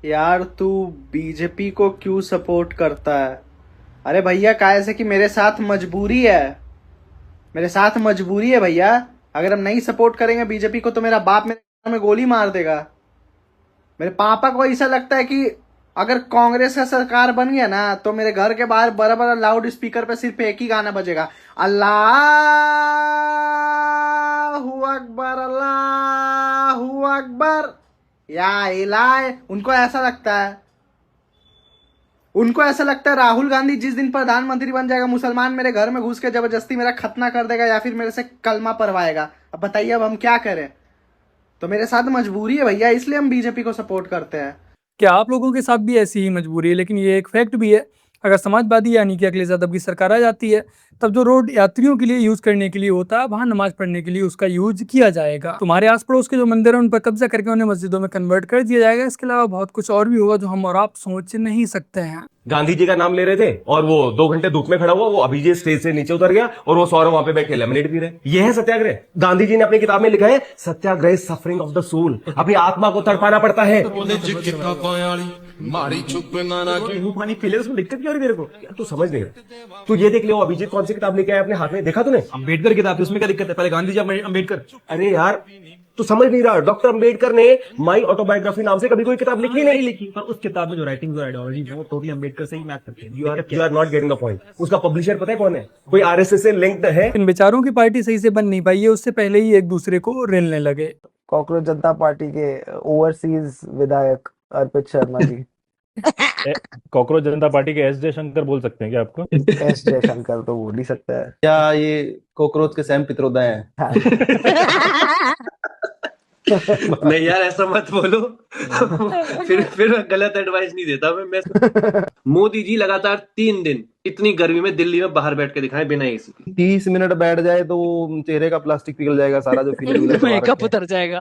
यार तू बीजेपी को क्यों सपोर्ट करता है? अरे भैया काहे से कि मेरे साथ मजबूरी है। मेरे साथ मजबूरी है भैया। अगर हम नहीं सपोर्ट करेंगे बीजेपी को तो मेरा बाप मेरे घर में गोली मार देगा। मेरे पापा को ऐसा लगता है कि अगर कांग्रेस का सरकार बन गया ना तो मेरे घर के बाहर बड़ा बड़ा लाउड स्पीकर पे सिर्फ एक ही गाना बजेगा, अल्लाहू अकबर अल्लाहू अकबर या इलाही। उनको ऐसा लगता है राहुल गांधी जिस दिन प्रधानमंत्री बन जाएगा मुसलमान मेरे घर में घुस के जबरदस्ती मेरा खतना कर देगा या फिर मेरे से कलमा पढ़वाएगा। अब बताइए अब हम क्या करें? तो मेरे साथ मजबूरी है भैया, इसलिए हम बीजेपी को सपोर्ट करते हैं। क्या आप लोगों के साथ भी ऐसी ही मजबूरी है? लेकिन ये एक फैक्ट भी है, अगर समाजवादी यानी कि अखिलेश यादव की सरकार आ जाती है तब जो रोड यात्रियों के लिए यूज करने के लिए होता है वहां नमाज पढ़ने के लिए उसका यूज किया जाएगा। तुम्हारे आस पड़ोस के जो मंदिर है उन पर कब्जा करके उन्हें मस्जिदों में कन्वर्ट कर दिया जाएगा। इसके अलावा बहुत कुछ और भी होगा जो हम और आप सोच नहीं सकते हैं। गांधी जी का नाम ले रहे थे और वो 2 घंटे धूप में खड़ा हुआ, वो अभी जे स्टेज से नीचे उतर गया और वो सौरभ वहां पे बैठ के लेमनेड पी रहे। ये है सत्याग्रह। गांधी जी ने अपनी किताब में लिखा है सत्याग्रह सफरिंग ऑफ द सोल। अपनी आत्मा को तड़पाना पड़ता है। पानी पी ले, उसमें दिक्कत क्या हो रही तेरे को? यार तू समझ नहीं रहा। तू ये देख ले, वो अभिजीत कौन सी किताब लेके आया अपने हाथ में, देखा तूने? अम्बेडकर किताब थी, उसमें क्या दिक्कत है? पहले गांधी जी अम्बेडकर। अरे यार तू समझ नहीं रहा। डॉक्टर अंबेडकर ने माई ऑटोबायोग्राफी नाम से कभी कोई किताब लिखी नहीं लिखी, पर उस किताब में जो राइटिंग और आइडियोलॉजी वो टोटली अम्बेडकर से ही मैच करती है। You are not getting the point. उसका पब्लिशर पता है कौन है? कोई आरएसएस से लिंक्ड है। इन बेचारों की पार्टी सही से बन नहीं पाई है, उससे पहले ही एक दूसरे को रेलने लगे। कॉकरोच जनता पार्टी के ओवरसीज विधायक अर्पित शर्मा जी। कॉकरोच जनता पार्टी के एस जयशंकर बोल सकते हैं क्या आपको? एस जयशंकर तो बोल ही सकता है। क्या ये कॉकरोच के सैम पित्रोदा हैं? हाँ। नहीं यार ऐसा मत बोलो। फिर गलत एडवाइस नहीं देता मैं। मोदी जी लगातार 3 दिन इतनी गर्मी में दिल्ली में बाहर बैठ के दिखाएं बिना एसी। 30 मिनट बैठ जाए तो चेहरे का प्लास्टिक पिघल जाएगा सारा, जो मेकअप उतर जाएगा।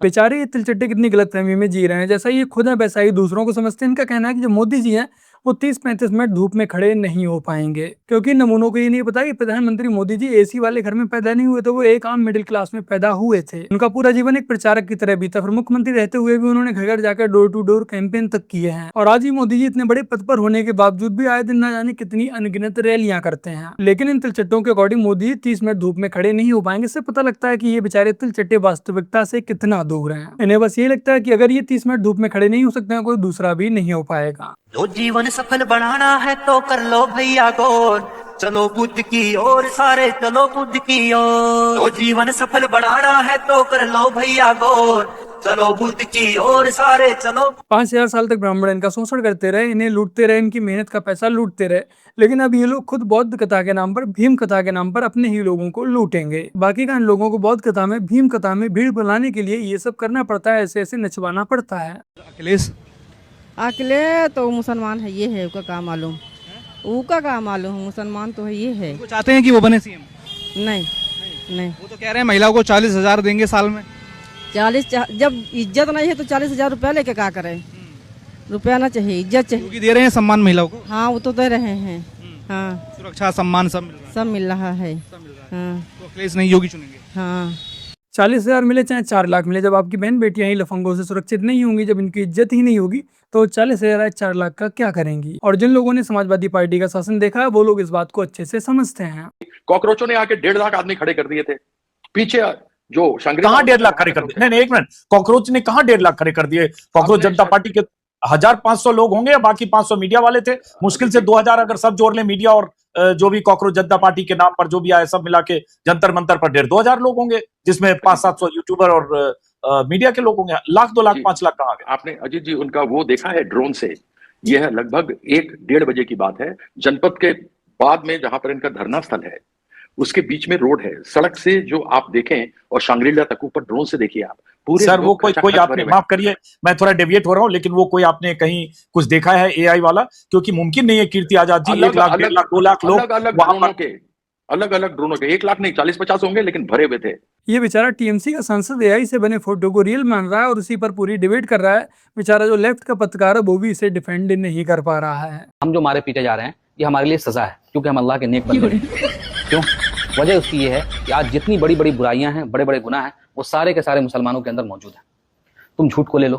बेचारे ये तिलचट्टे कितनी गलतफहमी में जी रहे हैं। जैसा ये खुद है वैसा ही दूसरों को समझते हैं। इनका कहना है कि जो मोदी जी हैं वो 30-35 मिनट धूप में खड़े नहीं हो पाएंगे, क्योंकि नमूनों को ये नहीं पता कि प्रधानमंत्री मोदी जी एसी वाले घर में पैदा नहीं हुए थे, वो एक आम मिडिल क्लास में पैदा हुए थे। उनका पूरा जीवन एक प्रचारक की तरह बीता। फिर मुख्यमंत्री रहते हुए भी उन्होंने घर घर जाकर डोर टू डोर कैंपेन तक किए हैं। और आज ही मोदी जी इतने बड़े पद पर होने के बावजूद भी आए दिन न जाने कितनी अनगिनत रैलियां करते हैं। लेकिन इन तिलचट्टों के अकॉर्डिंग मोदी 30 मिनट धूप में खड़े नहीं हो पाएंगे। इससे पता लगता है कि ये बेचारे तिलचट्टे वास्तविकता से कितना दूर हैं। इन्हें बस ये लगता है कि अगर ये 30 मिनट धूप में खड़े नहीं हो सकते हैं, कोई दूसरा भी नहीं हो पाएगा। तो जीवन सफल बनाना है तो कर लो भैया गौर, चलो बुद्ध की ओर सारे चलो बुद्ध की ओर। तो जीवन सफल बनाना है तो कर लो भैया गौर, चलो बुद्ध की ओर सारे चलो। 5000 साल तक ब्राह्मण इनका शोषण करते रहे, इन्हें लूटते रहे, इनकी मेहनत का पैसा लूटते रहे। लेकिन अब ये लोग खुद बौद्ध कथा के नाम पर, भीम कथा के नाम पर अपने ही लोगों को लूटेंगे। बाकी का इन लोगों को बौद्ध कथा में, भीम कथा में भीड़ बुलाने के लिए ये सब करना पड़ता है, ऐसे ऐसे नचवाना पड़ता है। अकेले तो मुसलमान है, ये है उसका काम मालूम, उसका काम मालूम, मुसलमान तो है, ये है। वो चाहते हैं कि वो बने सीएम? नहीं नहीं, वो तो कह रहे हैं महिलाओं को 40,000 देंगे साल में। 40 जब इज्जत नहीं है तो 40,000 रुपया लेके क्या करें? रुपया ना चाहिए, इज्जत चाहिए। क्योंकि दे रहे हैं सम्मान महिलाओं को। हाँ वो तो दे रहे हैं। हाँ सुरक्षा सम्मान सब मिल रहा है। सब मिल रहा है। हाँ तो अखिलेश नहीं योगी चुनेंगे। हाँ 40,000 मिले चाहे 4 लाख मिले, जब आपकी बहन बेटियां ही लफंगों से सुरक्षित नहीं होंगी, जब इनकी इज्जत ही नहीं होगी, तो 40,000 4 लाख का क्या करेंगी? और जिन लोगों ने समाजवादी पार्टी का शासन देखा है वो लोग इस बात को अच्छे से समझते हैं। कॉकरोचों ने आके 1.5 लाख आदमी खड़े कर दिए थे पीछे। जो कहाँ 1.5 लाख खड़े कर दिए? नहीं एक मिनट, कॉकरोच ने कहाँ 1.5 लाख खड़े कर दिए? कॉकरोच जनता पार्टी के 1500 लोग होंगे या बाकी 500 मीडिया वाले थे। मुश्किल से 2000 अगर सब जोड़ ले, मीडिया और जो भी कॉकरोच जनता पार्टी के नाम पर जो भी आए सब मिला के जंतर मंतर पर 1,500-2,000 लोग होंगे, जिसमें 500-700 यूट्यूबर और मीडिया के लोग होंगे। 1 लाख 2 लाख 5 लाख कहाँ गए? आपने अजीत जी उनका वो देखा है ड्रोन से? यह लगभग 1-1.5 बजे की बात है। जनपद के बाद में जहां पर इनका धरना स्थल है उसके बीच में रोड है। सड़क से जो आप देखें और शांग्रीला तक ऊपर ड्रोन से देखिए आप पूरे। सर वो कोई आपने, माफ करिए मैं थोड़ा डेविएट हो रहा हूँ, लेकिन वो कोई आपने कहीं कुछ देखा है एआई वाला? क्योंकि मुमकिन नहीं है कीर्ति आजाद जी 1 लाख 1.5 लाख 2 लाख लोग अलग अलग ड्रोनों के 1 लाख नहीं 40-50 होंगे, लेकिन भरे हुए थे। ये बेचारा टीएमसी का सांसद एआई से बने फोटो को रियल मान रहा है और उसी पर पूरी डिबेट कर रहा है। बेचारा जो लेफ्ट का पत्रकार है वो भी इसे डिफेंड नहीं कर पा रहा है। हम जो मारे पीटे जा रहे हैं ये हमारे लिए सजा है, क्योंकि हम अल्लाह के नेक बंदे हैं। क्यों? वजह उसकी ये है कि आज जितनी बड़ी बड़ी बुराइयां हैं, बड़े बड़े गुनाह हैं, वो सारे के सारे मुसलमानों के अंदर मौजूद है। तुम झूठ को ले लो,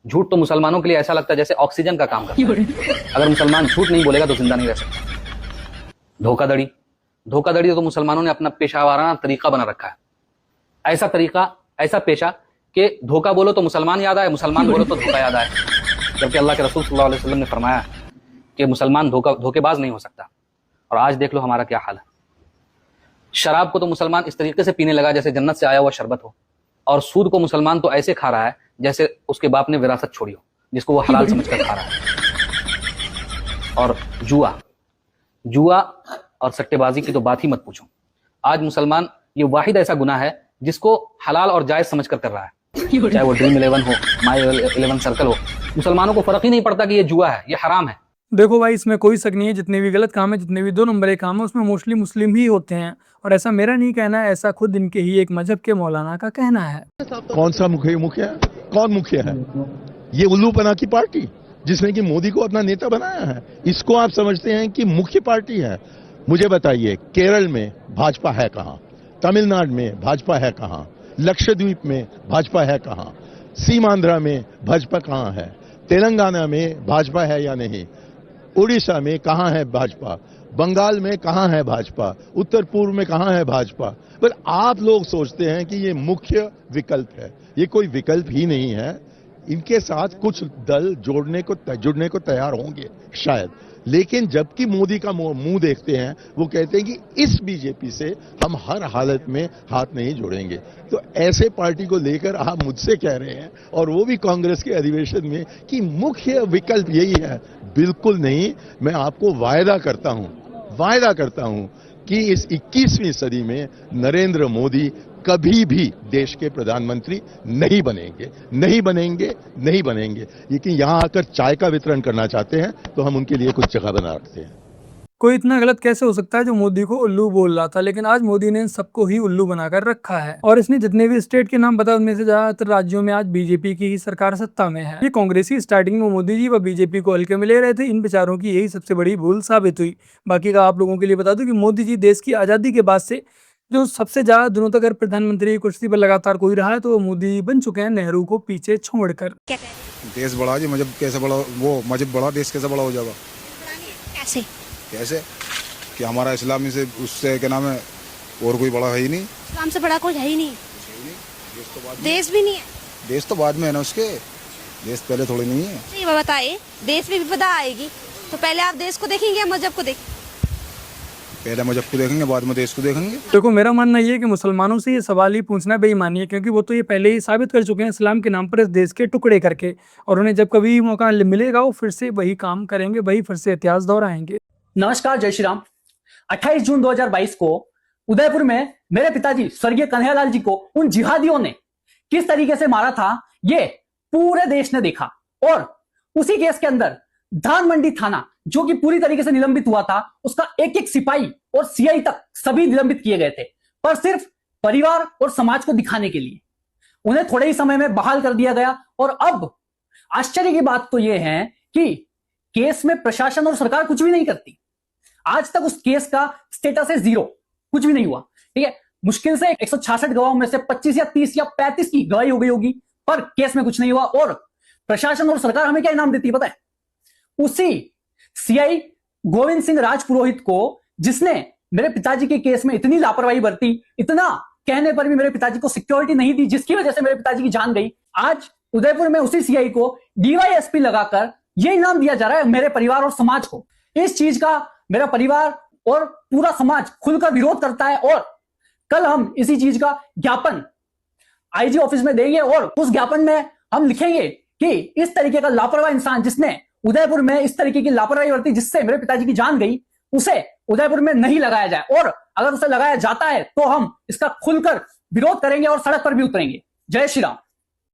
झूठ तो मुसलमानों के लिए ऐसा लगता है जैसे ऑक्सीजन का काम करता है। अगर मुसलमान झूठ नहीं बोलेगा तो जिंदा नहीं रह सकता। धोखाधड़ी, धोखाधड़ी तो मुसलमानों ने अपना पेशावराना तरीका बना रखा है। ऐसा तरीका, ऐसा पेशा कि धोखा बोलो तो मुसलमान याद आए, मुसलमान बोलो तो धोखा याद आए। जबकि अल्लाह के रसूल सल्लल्लाहु अलैहि वसल्लम ने फरमाया कि मुसलमान धोखेबाज नहीं हो सकता। और आज देख लो हमारा क्या हाल है। शराब को तो मुसलमान इस तरीके से पीने लगा जैसे जन्नत से आया हुआ शरबत हो, और सूद को मुसलमान तो ऐसे खा रहा है जैसे उसके बाप ने विरासत छोड़ी हो, जिसको वो हलाल समझकर खा रहा है। और जुआ और सट्टेबाजी की तो बात ही मत पूछो। आज मुसलमान ये वाहिद ऐसा गुनाह है जिसको हलाल और जायज समझकर कर रहा है, चाहे वो ड्रीम 11 हो, माई 11 सर्कल हो। मुसलमानों को फर्क ही नहीं पड़ता कि ये जुआ है, ये हराम है। देखो भाई, इसमें कोई शक नहीं है, जितने भी गलत काम है, जितने भी 2 नंबर के काम है, उसमें मोस्टली मुस्लिम ही होते हैं। और ऐसा मेरा नहीं कहना है, ऐसा खुद इनके ही एक मजहब के मौलाना का कहना है। कौन सा मुखिया है? कौन मुखिया है? ये उल्लूपना की पार्टी जिसने कि मोदी को अपना नेता बनाया है, इसको आप समझते हैं कि मुख्य पार्टी है? मुझे बताइए, केरल में भाजपा है कहां? तमिलनाडु में भाजपा है कहां? लक्षद्वीप में भाजपा है कहां? सीमांध्रा में भाजपा कहां है? तेलंगाना में भाजपा है या नहीं? उड़ीसा में कहां है भाजपा? बंगाल में कहां है भाजपा? उत्तर पूर्व में कहां है भाजपा? पर आप लोग सोचते हैं कि ये मुख्य विकल्प है। ये कोई विकल्प ही नहीं है। इनके साथ कुछ दल जुड़ने को तैयार होंगे शायद, लेकिन जबकि मोदी का मुंह देखते हैं, वो कहते हैं कि इस बीजेपी से हम हर हालत में हाथ नहीं जोड़ेंगे। तो ऐसे पार्टी को लेकर आप मुझसे कह रहे हैं, और वो भी कांग्रेस के अधिवेशन में, कि मुख्य विकल्प यही है। बिल्कुल नहीं। मैं आपको वायदा करता हूं कि इस 21वीं सदी में नरेंद्र मोदी कभी भी देश के प्रधानमंत्री नहीं बनेंगे। लेकिन यहां आकर चाय का वितरण करना चाहते हैं तो हम उनके लिए कुछ जगह बना रखते हैं। कोई इतना गलत कैसे हो सकता है जो मोदी को उल्लू बोल रहा था, लेकिन आज मोदी ने इन सबको ही उल्लू बनाकर रखा है। और इसने जितने भी स्टेट के नाम बताए उनमें से ज्यादातर राज्यों में आज बीजेपी की ही सरकार सत्ता में है। ये कांग्रेसी स्टार्टिंग में मोदी जी व बीजेपी को हल्के में ले रहे थे, इन बेचारों की यही सबसे बड़ी भूल साबित हुई। बाकी का आप लोगों के लिए बता दूं कि मोदी जी देश की आजादी के बाद से जो सबसे ज्यादा दिनों तक अगर प्रधानमंत्री की कुर्सी पर लगातार कोई रहा है तो वो मोदी बन चुके हैं, नेहरू को पीछे छोड़कर। देश बड़ा जी, मजहब कैसे बड़ा? वो मजहब बड़ा, देश कैसे बड़ा हो जाएगा? कैसे कि हमारा इस्लामी से उससे क्या नाम है, और कोई बड़ा है ही नहीं। इस्लाम से बड़ा कोई है ही नहीं। देश भी नहीं है। देश तो बाद में है ना, उसके देश पहले थोड़ी नहीं है। ये बताइए, देश में विपदा आएगी तो पहले आप देश को देखेंगे या मजहब को देखेंगे? पहले मजहब को देखेंगे, बाद में देश को देखेंगे। देखो, मेरा मानना ये है कि मुसलमानों से ये सवाल ही पूछना बेईमानी है, क्योंकि वो तो ये पहले ही साबित कर चुके हैं इस्लाम के नाम पर इस देश के टुकड़े करके, और उन्हें जब कभी मौका मिलेगा वो फिर से वही काम करेंगे, वही फिर से इतिहास दोहराएंगे। नमस्कार, जय श्री राम। 28 जून 2022 को उदयपुर में मेरे पिताजी स्वर्गीय कन्हैयालाल जी को उन जिहादियों ने किस तरीके से मारा था ये पूरे देश ने देखा। और उसी केस के अंदर धान मंडी थाना, जो कि पूरी तरीके से निलंबित हुआ था, उसका एक एक सिपाही और सीआई तक सभी निलंबित किए गए थे, पर सिर्फ परिवार और समाज को दिखाने के लिए उन्हें थोड़े ही समय में बहाल कर दिया गया। और अब आश्चर्य की बात तो यह है कि केस में प्रशासन और सरकार कुछ भी नहीं करती। आज तक उस केस का स्टेटस है 0, कुछ भी नहीं हुआ। ठीक है, मुश्किल से 166 गवाहों में से 25 या 30 या 35 की गवाही हो गई होगी, पर केस में कुछ नहीं हुआ। और प्रशासन और सरकार हमें क्या इनाम देती है पता है? उसी सीआई गोविंद सिंह राजपुरोहित को, जिसने मेरे पिताजी के केस में इतनी लापरवाही बरती, इतना कहने पर भी मेरे पिताजी को सिक्योरिटी नहीं दी, जिसकी वजह से मेरे पिताजी की जान गई। आज उदयपुर में उसी सीआई को डीवाईएसपी लगाकर यह इनाम दिया जा रहा है मेरे परिवार और समाज को। इस चीज का मेरा परिवार और पूरा समाज खुलकर विरोध करता है, और कल हम इसी चीज का ज्ञापन आईजी ऑफिस में देंगे, और उस ज्ञापन में हम लिखेंगे कि इस तरीके का लापरवाह इंसान, जिसने उदयपुर में इस तरीके की लापरवाही बरती जिससे मेरे पिताजी की जान गई, उसे उदयपुर में नहीं लगाया जाए, और अगर उसे लगाया जाता है तो हम इसका खुलकर विरोध करेंगे और सड़क पर भी उतरेंगे। जय श्री राम।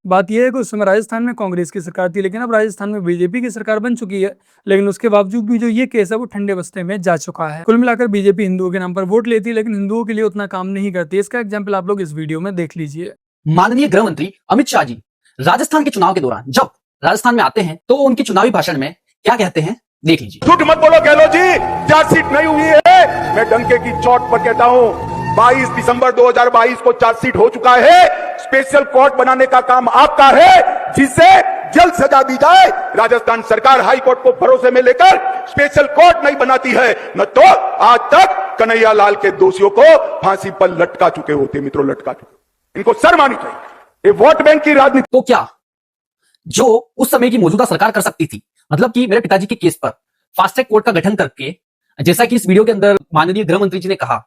बात यह है कि उस समय राजस्थान में कांग्रेस की सरकार थी, लेकिन अब राजस्थान में बीजेपी की सरकार बन चुकी है, लेकिन उसके बावजूद भी जो ये केस है वो ठंडे बस्ते में जा चुका है। कुल मिलाकर बीजेपी हिंदुओं के नाम पर वोट लेती है, लेकिन हिंदुओं के लिए उतना काम नहीं करती। इसका एग्जाम्पल आप लोग इस वीडियो में देख लीजिए। माननीय गृह मंत्री अमित शाह जी राजस्थान के चुनाव के दौरान जब राजस्थान में आते हैं तो उनके चुनावी भाषण में क्या कहते हैं, देख लीजिए। झूठ मत बोलो गहलोत जी, चार्जशीट नहीं हुई है। मैं डंके की चोट पर कहता हूं, 22 दिसंबर 2022 को चार्जशीट हो चुका है। स्पेशल कोर्ट बनाने का काम आपका है, जिससे जल्द सजा दी जाए। राजस्थान सरकार हाई कोर्ट को भरोसे में लेकर स्पेशल कोर्ट नहीं बनाती है, न तो आज तक कन्हैया लाल के दोषियों को फांसी पर लटका चुके होते। मित्रों, लटका चुके। इनको शर्म आनी चाहिए। ये वोट बैंक की राजनीति तो क्या जो उस समय की मौजूदा सरकार कर सकती थी, मतलब कि मेरे पिताजी के केस पर फास्ट ट्रैक कोर्ट का गठन करके, जैसा कि इस वीडियो के अंदर माननीय गृह मंत्री जी ने कहा,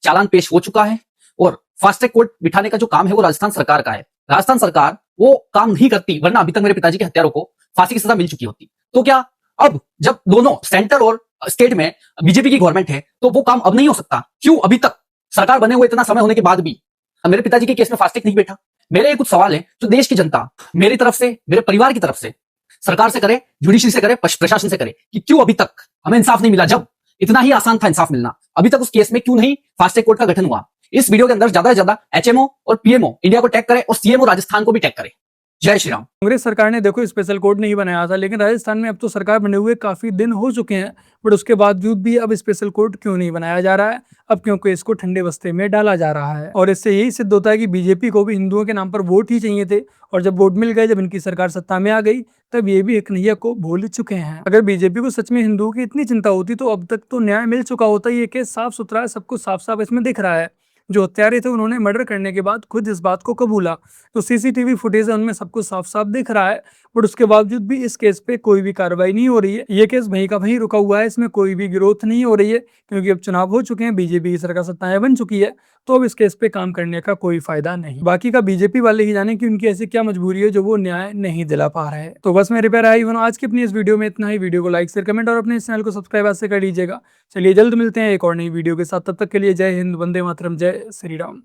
चालान पेश हो चुका है और फास्ट ट्रैक कोर्ट बिठाने का जो काम है वो राजस्थान सरकार का है। राजस्थान सरकार वो काम नहीं करती, वरना अभी तक मेरे पिताजी के हत्यारों को फांसी की सजा मिल चुकी होती। तो क्या अब जब दोनों सेंटर और स्टेट में बीजेपी की गवर्नमेंट है तो वो काम अब नहीं हो सकता? क्यों अभी तक सरकार बने हुए इतना समय होने के बाद भी मेरे पिताजी के केस में फास्ट ट्रैक नहीं बैठा? मेरे ये कुछ सवाल है जो देश की जनता मेरी तरफ से, मेरे परिवार की तरफ से सरकार से करे, जुडिशरी से करे, प्रशासन से करे कि क्यों अभी तक हमें इंसाफ नहीं मिला। जब इतना ही आसान था इंसाफ मिलना, अभी तक उस केस में क्यों नहीं फास्ट ट्रैक कोर्ट का गठन हुआ? इस वीडियो के अंदर ज्यादा से ज्यादा एचएमओ और पीएमओ इंडिया को टैग करे और सीएमओ राजस्थान को भी टैग करे। जय श्री राम। कांग्रेस सरकार ने देखो स्पेशल कोर्ट नहीं बनाया था, लेकिन राजस्थान में अब तो सरकार बने हुए काफी दिन हो चुके हैं, बट उसके बावजूद भी अब स्पेशल कोर्ट क्यों नहीं बनाया जा रहा है? अब क्योंकि इसको ठंडे बस्ते में डाला जा रहा है। और इससे यही सिद्ध होता है कि बीजेपी को भी हिंदुओं के नाम पर वोट ही चाहिए थे, और जब वोट मिल गए, जब इनकी सरकार सत्ता में आ गई, तब ये भी कन्हैया को भूल चुके हैं। अगर बीजेपी को सच में हिंदुओं की इतनी चिंता होती तो अब तक तो न्याय मिल चुका होता। ये केस साफ सुथरा है, सबको साफ साफ इसमें दिख रहा है। जो हत्यारे थे उन्होंने मर्डर करने के बाद खुद इस बात को कबूला, तो सीसीटीवी फुटेज है उनमें सब कुछ साफ साफ दिख रहा है, बट उसके बावजूद भी इस केस पे कोई भी कार्रवाई नहीं हो रही है। ये केस वहीं का वहीं रुका हुआ है, इसमें कोई भी ग्रोथ नहीं हो रही है, क्योंकि अब चुनाव हो चुके हैं, बीजेपी की सरकार सत्ताएं बन चुकी है, तो अब इस केस पे काम करने का कोई फायदा नहीं। बाकी का बीजेपी वाले ही जाने कि उनकी ऐसी क्या मजबूरी है जो वो न्याय नहीं दिला पा रहे हैं। तो बस मेरे प्यारे भाई बहनों, आज की अपनी इस वीडियो में इतना ही। वीडियो को लाइक शेयर कमेंट और अपने इस चैनल को सब्सक्राइब आज से कर लीजिएगा। चलिए जल्द मिलते हैं एक और नई वीडियो के साथ, तब तक के लिए जय हिंद, वंदे मातरम, जय श्री राम।